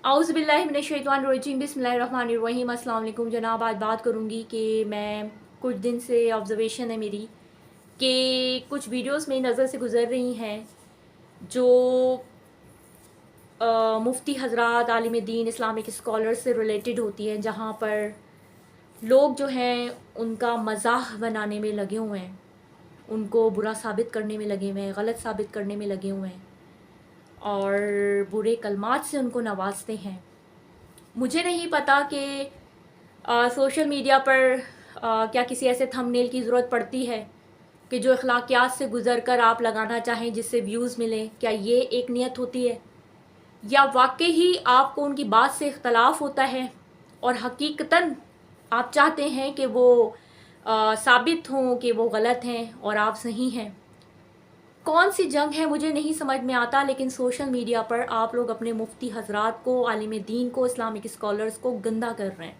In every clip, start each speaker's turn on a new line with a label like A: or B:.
A: औज़ु बिल्लाहि मिनश्शैतानिर्रजीम बिस्मिल्लाहिर्रहमानिर्रहीम। अस्सलाम वालेकुम जनाब। आज बात करूँगी कि मैं कुछ दिन से ऑब्ज़र्वेशन है मेरी कि कुछ वीडियोस मेरी नज़र से गुज़र रही हैं जो मुफ्ती हज़रात, आलिम दीन, इस्लामिक स्कॉलर्स से रिलेटेड होती हैं, जहाँ पर लोग जो हैं उनका मज़ाह बनाने में लगे हुए हैं, उनको बुरा साबित करने में लगे हुए हैं, गलत साबित करने में लगे हुए हैं और बुरे कलमात से उनको नवाजते हैं। मुझे नहीं पता कि सोशल मीडिया पर क्या किसी ऐसे थंबनेल की ज़रूरत पड़ती है कि जो अखलाकियात से गुज़र कर आप लगाना चाहें जिससे व्यूज़ मिलें। क्या ये एक नियत होती है, या वाकई ही आपको उनकी बात से इख्तलाफ होता है और हकीकतन आप चाहते हैं कि वो साबित हों कि वो गलत हैं और आप सही हैं? कौन सी जंग है मुझे नहीं समझ में आता, लेकिन सोशल मीडिया पर आप लोग अपने मुफ्ती हज़रात को, आलिम दीन को, इस्लामिक स्कॉलर्स को गंदा कर रहे हैं,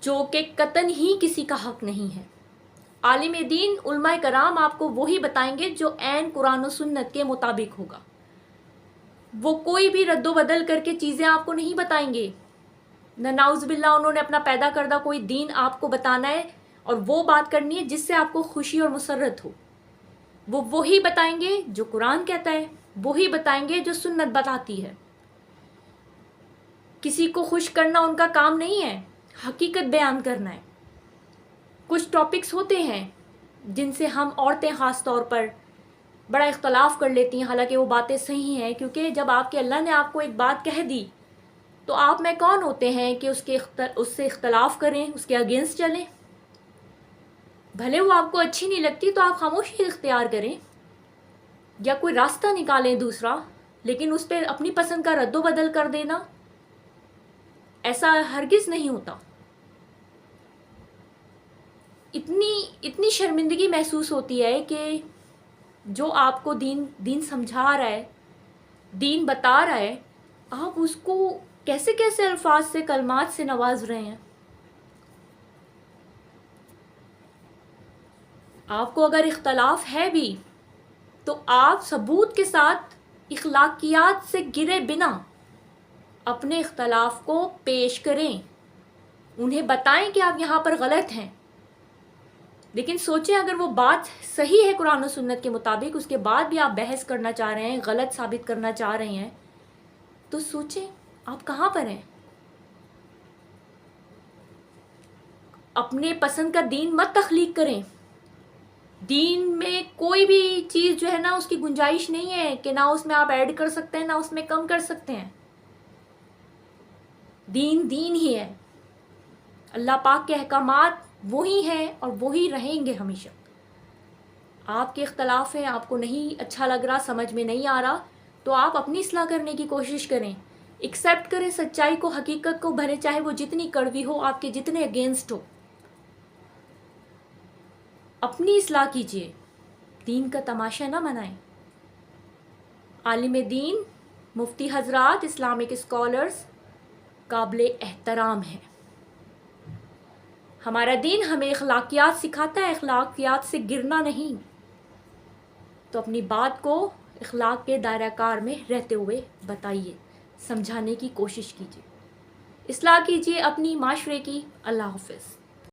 A: जो कि कतन ही किसी का हक नहीं है। आलिम दीन, उलमाए कराम आपको वही बताएंगे जो ऐन कुरान और सुन्नत के मुताबिक होगा। वो कोई भी रद्दो बदल करके चीज़ें आपको नहीं बताएंगे। न नाउज़ुबिल्लाह उन्होंने अपना पैदा करदा कोई दीन आपको बताना है और वो बात करनी है जिससे आपको खुशी और मुसर्रत हो। वो वही बताएंगे जो कुरान कहता है, वही बताएंगे जो सुन्नत बताती है। किसी को खुश करना उनका काम नहीं है, हकीकत बयान करना है। कुछ टॉपिक्स होते हैं जिनसे हम औरतें ख़ास तौर पर बड़ा इख्तलाफ कर लेती हैं, हालांकि वो बातें सही हैं, क्योंकि जब आपके अल्लाह ने आपको एक बात कह दी तो आप में कौन होते हैं कि उससे इख्तलाफ करें, उसके अगेंस्ट चलें। भले वो आपको अच्छी नहीं लगती तो आप खामोशी इख्तियार करें या कोई रास्ता निकालें दूसरा, लेकिन उस पर अपनी पसंद का रद्दो बदल कर देना ऐसा हरगिज़ नहीं होता। इतनी शर्मिंदगी महसूस होती है कि जो आपको दीन समझा रहा है, दीन बता रहा है, आप उसको कैसे कैसे अल्फाज से, कलमात से नवाज रहे हैं। आपको अगर इख्तलाफ है भी तो आप सबूत के साथ, इखलाकियात से गिरे बिना अपने इख्तलाफ को पेश करें, उन्हें बताएं कि आप यहाँ पर गलत हैं। लेकिन सोचें, अगर वो बात सही है कुरान और सुन्नत के मुताबिक, उसके बाद भी आप बहस करना चाह रहे हैं, गलत साबित करना चाह रहे हैं, तो सोचें आप कहाँ पर हैं। अपने पसंद का दीन मत तख्लीक करें। दीन में कोई भी चीज़ जो है ना, उसकी गुंजाइश नहीं है कि ना उसमें आप ऐड कर सकते हैं ना उसमें कम कर सकते हैं। दीन दीन ही है। अल्लाह पाक के अहकामात वही हैं और वही रहेंगे हमेशा। आपके इख्तलाफ हैं, आपको नहीं अच्छा लग रहा, समझ में नहीं आ रहा, तो आप अपनी इस्लाह करने की कोशिश करें, एक्सेप्ट करें सच्चाई को, हकीकत को, भले चाहे वो जितनी कड़वी हो, आपके जितने अगेंस्ट हो। अपनी इस्लाह कीजिए, दीन का तमाशा ना मनाएं। आलिम दीन, मुफ्ती हज़रात, इस्लामिक स्कॉलर्स काबिल एहतराम हैं। हमारा दीन हमें अखलाकियात सिखाता है, अखलाकियात से गिरना नहीं। तो अपनी बात को अखलाक के दायरा कार में रहते हुए बताइए, समझाने की कोशिश कीजिए, इस्लाह कीजिए अपनी माशरे की। अल्लाह हाफ़िज़।